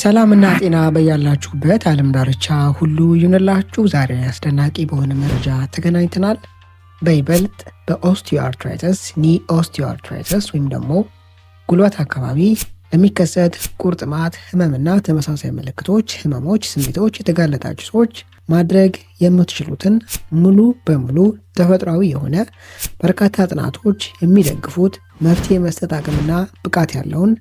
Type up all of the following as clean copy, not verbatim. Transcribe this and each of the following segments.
ሰላምና ጤና በያላችሁበት ዓለም ዳርቻ ሁሉ ይሁንላችሁ። ዛሬ አስደናቂ በሆነ መረጃ ተገናኝተናል። በይበልጥ በኦስቲዮአርትራይተስ ኒ ኦስቲዮአርትራይተስ ወይም ደግሞ ጉልበት አካባቢ ለሚከሰት ቁርጥማት ህመምና ተመሳሳይ ምልክቶች፣ ህመሞች፣ ስሜቶች የተጋለጣችሁ ሰዎች ማድረግ የምትችሉትን ሙሉ በሙሉ ተፈጥሯዊ የሆነ በርካታ ጥናቶች የሚደግፉት መፍትሄ መስጠት አቅምና ብቃት ያለውን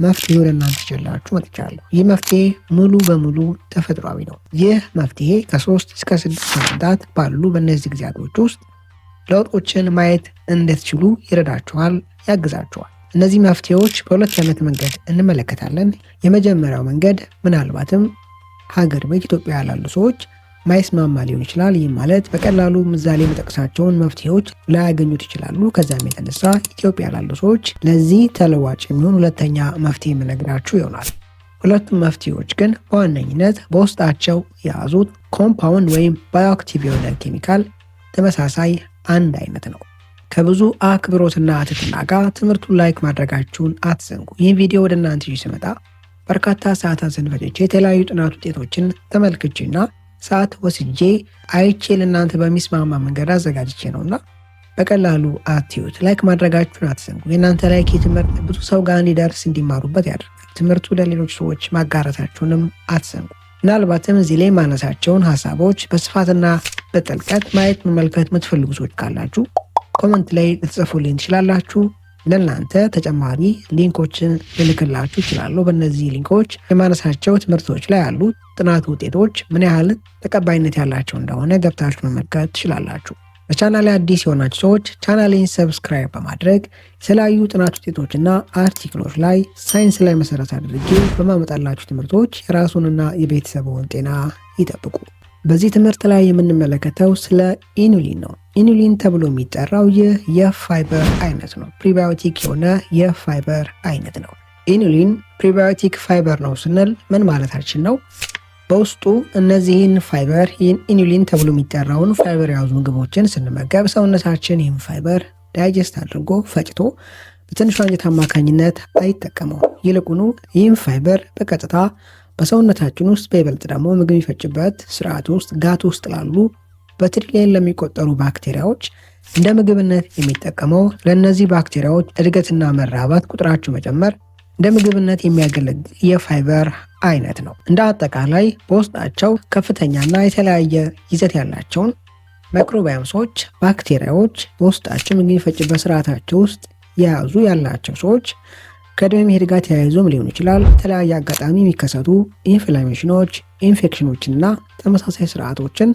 መፍትሄ ወደ እናንተ ይዤላችሁ መጥቻለሁ። ይህ መፍትሄ ሙሉ በሙሉ ተፈጥሯዊ ነው። ይህ መፍትሄ ከ3 እስከ 6 ሳምንታት ባሉ በእነዚህ ጊዜያቶች ውስጥ ለውጦችን ማየት እንድትችሉ ይረዳችኋል፣ ያግዛችኋል። እነዚህ መፍትሄዎች በሁለት አይነት መንገድ እንመለከታለን። የመጀመሪያው መንገድ ምናልባትም ሀገር ቤት ኢትዮጵያ ያላሉ ሰዎች ማይስማማ ሊሆን ይችላል። ይህ ማለት በቀላሉ ምሳሌ የመጠቅሳቸውን መፍትሄዎች ላያገኙት ይችላሉ። ከዛም የተነሳ ኢትዮጵያ ያላሉ ሰዎች ለዚህ ተለዋጭ የሚሆን ሁለተኛ መፍትሄ የምነግራችሁ ይሆናል። ሁለቱም መፍትሄዎች ግን በዋነኝነት በውስጣቸው የያዙት ኮምፓውንድ ወይም ባዮአክቲቭ የሆነ ኬሚካል ተመሳሳይ አንድ አይነት ነው። ከብዙ አክብሮትና ትህትና ጋር ትምህርቱን ላይክ ማድረጋችሁን አትዘንጉ። ይህ ቪዲዮ ወደ እናንተ ሲመጣ በርካታ ሰዓታትን ፈጅቼ የተለያዩ ጥናት ውጤቶችን ተመልክቼና ሰዓት ወስጄ አይቼ ለእናንተ በሚስማማ መንገድ አዘጋጅቼ ነውና በቀላሉ አትዩት። ላይክ ማድረጋችሁን አትዘንጉ። የእናንተ ላይክ የትምህርት ብዙ ሰው ጋር እንዲደርስ እንዲማሩበት ያደርጋል። ትምህርቱ ለሌሎች ሰዎች ማጋራታችሁንም አትዘንጉ። ምናልባትም እዚህ ላይ ማነሳቸውን ሀሳቦች በስፋትና በጥልቀት ማየት መመልከት የምትፈልጉ ሰዎች ካላችሁ ኮመንት ላይ ልትጽፉልኝ ትችላላችሁ። ለእናንተ ተጨማሪ ሊንኮችን ልልክላችሁ ይችላለሁ። በእነዚህ ሊንኮች የማነሳቸው ትምህርቶች ላይ ያሉ ጥናት ውጤቶች ምን ያህል ተቀባይነት ያላቸው እንደሆነ ገብታችሁ መመልከት ትችላላችሁ። በቻናሌ አዲስ የሆናችሁ ሰዎች ቻናሌን ሰብስክራይብ በማድረግ የተለያዩ ጥናት ውጤቶችና አርቲክሎች ላይ ሳይንስ ላይ መሰረት አድርጌ በማመጣላችሁ ትምህርቶች የራሱንና የቤተሰቡን ጤና ይጠብቁ። በዚህ ትምህርት ላይ የምንመለከተው ስለ ኢኑሊን ነው። ኢኑሊን ተብሎ የሚጠራው ይህ የፋይበር አይነት ነው። ፕሪባዮቲክ የሆነ የፋይበር አይነት ነው። ኢኑሊን ፕሪባዮቲክ ፋይበር ነው ስንል ምን ማለታችን ነው? በውስጡ እነዚህን ፋይበር ይህን ኢኑሊን ተብሎ የሚጠራውን ፋይበር የያዙ ምግቦችን ስንመገብ ሰውነታችን ይህን ፋይበር ዳይጀስት አድርጎ ፈጭቶ በትንሿ አንጀት አማካኝነት አይጠቀመው። ይልቁኑ ይህን ፋይበር በቀጥታ በሰውነታችን ውስጥ በይበልጥ ደግሞ ምግብ የሚፈጭበት ስርዓት ውስጥ ጋት ውስጥ ላሉ በትሪሊየን ለሚቆጠሩ ባክቴሪያዎች እንደ ምግብነት የሚጠቀመው ለእነዚህ ባክቴሪያዎች እድገትና መራባት ቁጥራቸው መጨመር እንደ ምግብነት የሚያገለግል የፋይበር አይነት ነው። እንደ አጠቃላይ በውስጣቸው ከፍተኛና የተለያየ ይዘት ያላቸውን ማይክሮባዮምሶች ባክቴሪያዎች በውስጣቸው ምግብ የሚፈጭበት ስርዓታቸው ውስጥ የያዙ ያላቸው ሰዎች ከዕድሜ መሄድ ጋር ተያይዞም ሊሆን ይችላል። የተለያየ አጋጣሚ የሚከሰቱ ኢንፍላሜሽኖች፣ ኢንፌክሽኖችና ተመሳሳይ ስርዓቶችን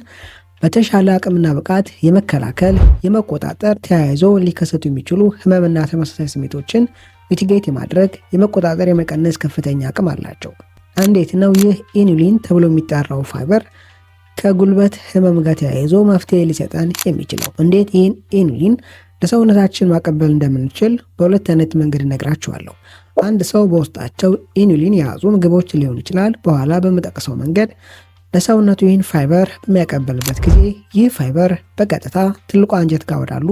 በተሻለ አቅምና ብቃት የመከላከል የመቆጣጠር ተያይዞ ሊከሰቱ የሚችሉ ህመምና ተመሳሳይ ስሜቶችን ሚቲጌት የማድረግ የመቆጣጠር የመቀነስ ከፍተኛ አቅም አላቸው። እንዴት ነው ይህ ኢኑሊን ተብሎ የሚጠራው ፋይበር ከጉልበት ህመም ጋር ተያይዞ መፍትሄ ሊሰጠን የሚችለው? እንዴት ይህን ኢኑሊን ለሰውነታችን ማቀበል እንደምንችል በሁለት አይነት መንገድ እነግራችኋለሁ። አንድ ሰው በውስጣቸው ኢኑሊን የያዙ ምግቦች ሊሆን ይችላል። በኋላ በምጠቅሰው መንገድ ለሰውነቱ ይህን ፋይበር በሚያቀበልበት ጊዜ ይህ ፋይበር በቀጥታ ትልቁ አንጀት ጋር ወዳሉ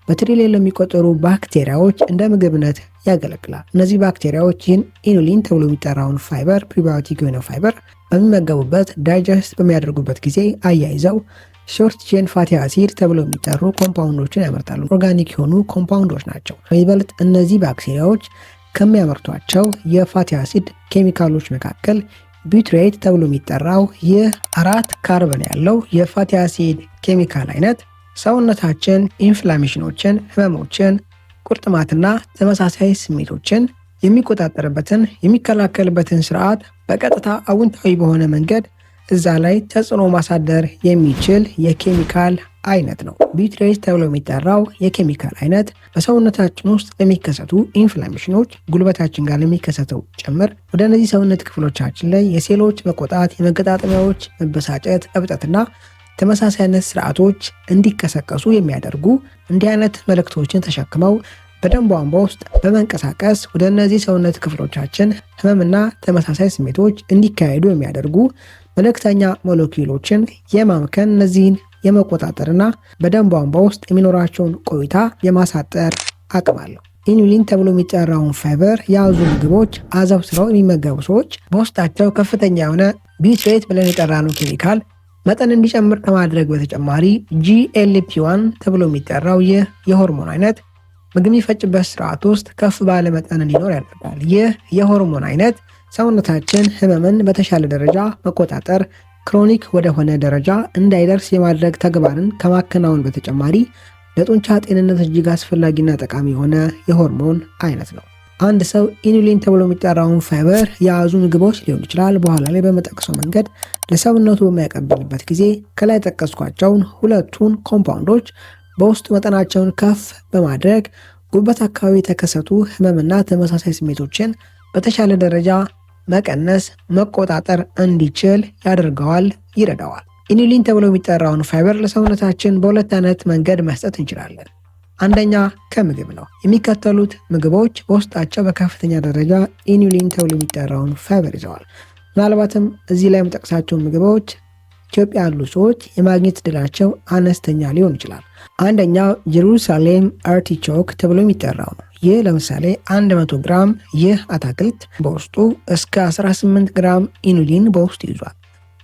በትሪሊየን ለሚቆጠሩ ባክቴሪያዎች እንደ ምግብነት ያገለግላል። እነዚህ ባክቴሪያዎች ይህን ኢኑሊን ተብሎ የሚጠራውን ፋይበር ፕሪባዮቲክ የሆነ ፋይበር በሚመገቡበት ዳይጀስት በሚያደርጉበት ጊዜ አያይዘው ሾርት ቼን ፋቲ አሲድ ተብሎ የሚጠሩ ኮምፓውንዶችን ያመርታሉ። ኦርጋኒክ የሆኑ ኮምፓውንዶች ናቸው። በይበልጥ እነዚህ ባክቴሪያዎች ከሚያመርቷቸው የፋቲ አሲድ ኬሚካሎች መካከል ቢውትሬት ተብሎ የሚጠራው ይህ 4 ካርበን ያለው የፋቲ አሲድ ኬሚካል አይነት ሰውነታችን ኢንፍላሜሽኖችን፣ ህመሞችን፣ ቁርጥማትና ተመሳሳይ ስሜቶችን የሚቆጣጠርበትን የሚከላከልበትን ስርዓት በቀጥታ አውንታዊ በሆነ መንገድ እዛ ላይ ተጽዕኖ ማሳደር የሚችል የኬሚካል አይነት ነው። ቢውትሬት ተብሎ የሚጠራው የኬሚካል አይነት በሰውነታችን ውስጥ ለሚከሰቱ ኢንፍላሜሽኖች ጉልበታችን ጋር ለሚከሰተው ጭምር ወደ እነዚህ ሰውነት ክፍሎቻችን ላይ የሴሎች መቆጣት፣ የመገጣጠሚያዎች መበሳጨት፣ እብጠትና ተመሳሳይነት ስርዓቶች እንዲቀሰቀሱ የሚያደርጉ እንዲህ አይነት መልእክቶችን ተሸክመው በደም ቧንቧ ውስጥ በመንቀሳቀስ ወደ እነዚህ ሰውነት ክፍሎቻችን ህመምና ተመሳሳይ ስሜቶች እንዲካሄዱ የሚያደርጉ መልእክተኛ ሞለኪውሎችን የማምከን እነዚህን የመቆጣጠርና በደም ቧንቧ ውስጥ የሚኖራቸውን ቆይታ የማሳጠር አቅም አለው። ኢኑሊን ተብሎ የሚጠራውን ፋይበር የያዙ ምግቦች አዘውትረው የሚመገቡ ሰዎች በውስጣቸው ከፍተኛ የሆነ ቢትሬት ብለን የጠራነው ኬሚካል መጠን እንዲጨምር ከማድረግ በተጨማሪ GLP-1 ተብሎ የሚጠራው ይህ የሆርሞን አይነት ምግብ የሚፈጭበት ስርዓት ውስጥ ከፍ ባለ መጠን እንዲኖር ያደርጋል። ይህ የሆርሞን አይነት ሰውነታችን ህመምን በተሻለ ደረጃ መቆጣጠር፣ ክሮኒክ ወደሆነ ደረጃ እንዳይደርስ የማድረግ ተግባርን ከማከናወን በተጨማሪ ለጡንቻ ጤንነት እጅግ አስፈላጊና ጠቃሚ የሆነ የሆርሞን አይነት ነው። አንድ ሰው ኢኑሊን ተብሎ የሚጠራውን ፋይበር የያዙ ምግቦች ሊሆን ይችላል በኋላ ላይ በመጠቅሰው መንገድ ለሰውነቱ በሚያቀብልበት ጊዜ ከላይ ጠቀስኳቸውን ሁለቱን ኮምፓውንዶች በውስጡ መጠናቸውን ከፍ በማድረግ ጉበት አካባቢ የተከሰቱ ህመምና ተመሳሳይ ስሜቶችን በተሻለ ደረጃ መቀነስ፣ መቆጣጠር እንዲችል ያደርገዋል፣ ይረዳዋል። ኢኑሊን ተብሎ የሚጠራውን ፋይበር ለሰውነታችን በሁለት አይነት መንገድ መስጠት እንችላለን። አንደኛ ከምግብ ነው። የሚከተሉት ምግቦች በውስጣቸው በከፍተኛ ደረጃ ኢኑሊን ተብሎ የሚጠራውን ፋይበር ይዘዋል። ምናልባትም እዚህ ላይ የምጠቅሳቸው ምግቦች ኢትዮጵያ ያሉ ሰዎች የማግኘት ዕድላቸው አነስተኛ ሊሆን ይችላል። አንደኛው ጀሩሳሌም አርቲቾክ ተብሎ የሚጠራው ነው። ይህ ለምሳሌ 100 ግራም ይህ አትክልት በውስጡ እስከ 18 ግራም ኢኑሊን በውስጡ ይዟል።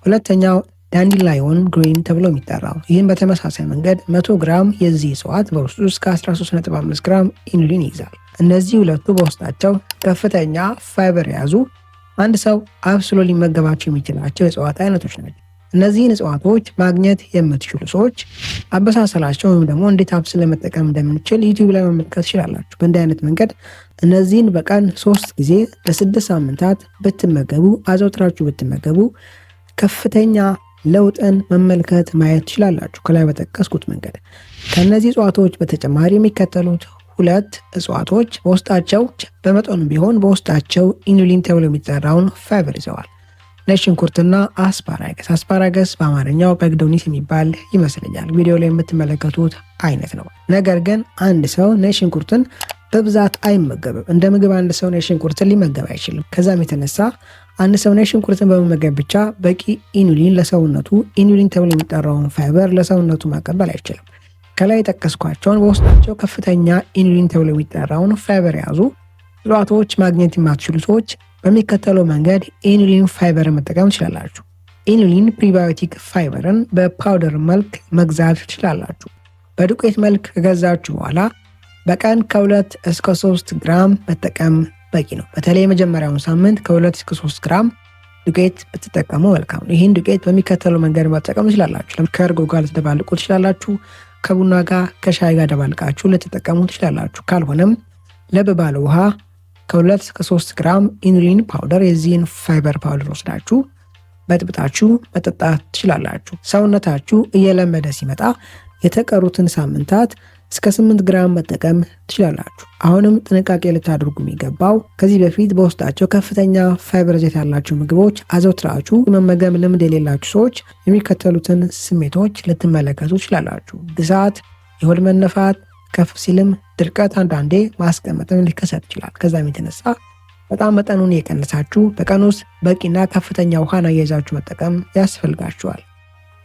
ሁለተኛው ዳንዲላዮን ግሪን ተብሎ የሚጠራው ይህም በተመሳሳይ መንገድ 100 ግራም የዚህ እጽዋት በውስጡ እስከ 13.5 ግራም ኢኑሊን ይይዛል። እነዚህ ሁለቱ በውስጣቸው ከፍተኛ ፋይበር የያዙ አንድ ሰው አብስሎ ሊመገባቸው የሚችላቸው የእጽዋት አይነቶች ናቸው። እነዚህን እጽዋቶች ማግኘት የምትችሉ ሰዎች አበሳሰላቸው ወይም ደግሞ እንዴት አብስለን መጠቀም እንደምንችል ዩቲዩብ ላይ መመልከት ትችላላችሁ። በእንዲህ አይነት መንገድ እነዚህን በቀን 3 ጊዜ ለ6 ሳምንታት ብትመገቡ፣ አዘውትራችሁ ብትመገቡ ከፍተኛ ለውጥን መመልከት ማየት ትችላላችሁ። ከላይ በጠቀስኩት መንገድ ከነዚህ እጽዋቶች በተጨማሪ የሚከተሉት ሁለት እጽዋቶች በውስጣቸው በመጠኑ ቢሆን በውስጣቸው ኢኑሊን ተብሎ የሚጠራውን ፋይበር ይዘዋል። ነጭ ሽንኩርትና አስፓራገስ። አስፓራገስ በአማርኛው በግዶኒስ የሚባል ይመስለኛል። ቪዲዮ ላይ የምትመለከቱት አይነት ነው። ነገር ግን አንድ ሰው ነጭ ሽንኩርትን በብዛት አይመገብም። እንደ ምግብ አንድ ሰው ነጭ ሽንኩርትን ሊመገብ አይችልም። ከዛም የተነሳ አንድ ሰው ነጭ ሽንኩርትን በመመገብ ብቻ በቂ ኢኑሊን ለሰውነቱ ኢኑሊን ተብሎ የሚጠራውን ፋይበር ለሰውነቱ ማቀበል አይችልም። ከላይ የጠቀስኳቸውን በውስጣቸው ከፍተኛ ኢኑሊን ተብሎ የሚጠራውን ፋይበር የያዙ እጽዋቶች ማግኘት የማትችሉ ሰዎች በሚከተለው መንገድ ኢኑሊን ፋይበርን መጠቀም ትችላላችሁ። ኢኑሊን ፕሪባዮቲክ ፋይበርን በፓውደር መልክ መግዛት ትችላላችሁ። በዱቄት መልክ ከገዛችሁ በኋላ በቀን ከ2 እስከ 3 ግራም መጠቀም በቂ ነው። በተለይ የመጀመሪያውን ሳምንት ከ2 እስከ 3 ግራም ዱቄት ብትጠቀሙ መልካም ነው። ይህን ዱቄት በሚከተለው መንገድ መጠቀም ትችላላችሁ። ከእርጎ ጋር ልትደባልቁ ትችላላችሁ። ከቡና ጋር፣ ከሻይ ጋር ደባልቃችሁ ልትጠቀሙ ትችላላችሁ። ካልሆነም ለብ ባለ ውሃ ከ2 እስከ 3 ግራም ኢኑሊን ፓውደር የዚህን ፋይበር ፓውደር ወስዳችሁ በጥብጣችሁ መጠጣት ትችላላችሁ። ሰውነታችሁ እየለመደ ሲመጣ የተቀሩትን ሳምንታት እስከ 8 ግራም መጠቀም ትችላላችሁ። አሁንም ጥንቃቄ ልታደርጉ የሚገባው ከዚህ በፊት በውስጣቸው ከፍተኛ ፋይበር ይዘት ያላቸው ምግቦች አዘውትራችሁ የመመገብ ልምድ የሌላችሁ ሰዎች የሚከተሉትን ስሜቶች ልትመለከቱ ትችላላችሁ። ግሳት፣ የሆድ መነፋት፣ ከፍ ሲልም ድርቀት፣ አንዳንዴ ማስቀመጥም ሊከሰት ይችላል። ከዛም የተነሳ በጣም መጠኑን የቀነሳችሁ በቀን ውስጥ በቂና ከፍተኛ ውሃን አያይዛችሁ መጠቀም ያስፈልጋችኋል።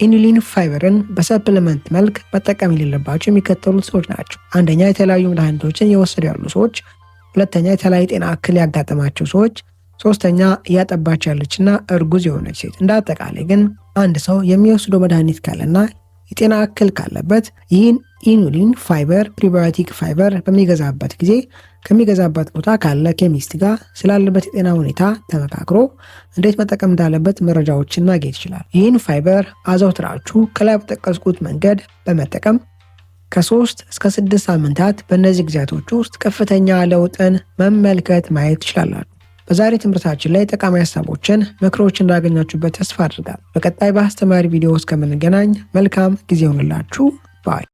ኢኑሊን ፋይበርን በሰፕሊመንት መልክ መጠቀም የሌለባቸው የሚከተሉት ሰዎች ናቸው። አንደኛ የተለያዩ መድኃኒቶችን እየወሰዱ ያሉ ሰዎች፣ ሁለተኛ የተለያዩ ጤና እክል ያጋጠማቸው ሰዎች፣ ሶስተኛ እያጠባች ያለችና እርጉዝ የሆነች ሴት። እንደ አጠቃላይ ግን አንድ ሰው የሚወስደው መድኃኒት ካለና የጤና እክል ካለበት ይህን ኢኑሊን ፋይበር ፕሪባዮቲክ ፋይበር በሚገዛበት ጊዜ ከሚገዛበት ቦታ ካለ ኬሚስት ጋር ስላለበት የጤና ሁኔታ ተመካክሮ እንዴት መጠቀም እንዳለበት መረጃዎችን ማግኘት ይችላል። ይህን ፋይበር አዘውትራችሁ ከላይ በጠቀስኩት መንገድ በመጠቀም ከ3 እስከ 6 ሳምንታት በእነዚህ ጊዜያቶች ውስጥ ከፍተኛ ለውጥን መመልከት ማየት ትችላላችሁ። በዛሬ ትምህርታችን ላይ ጠቃሚ ሀሳቦችን፣ ምክሮችን እንዳገኛችሁበት ተስፋ አድርጋለሁ። በቀጣይ በአስተማሪ ቪዲዮ እስከምንገናኝ መልካም ጊዜ ይሁንላችሁ ባይ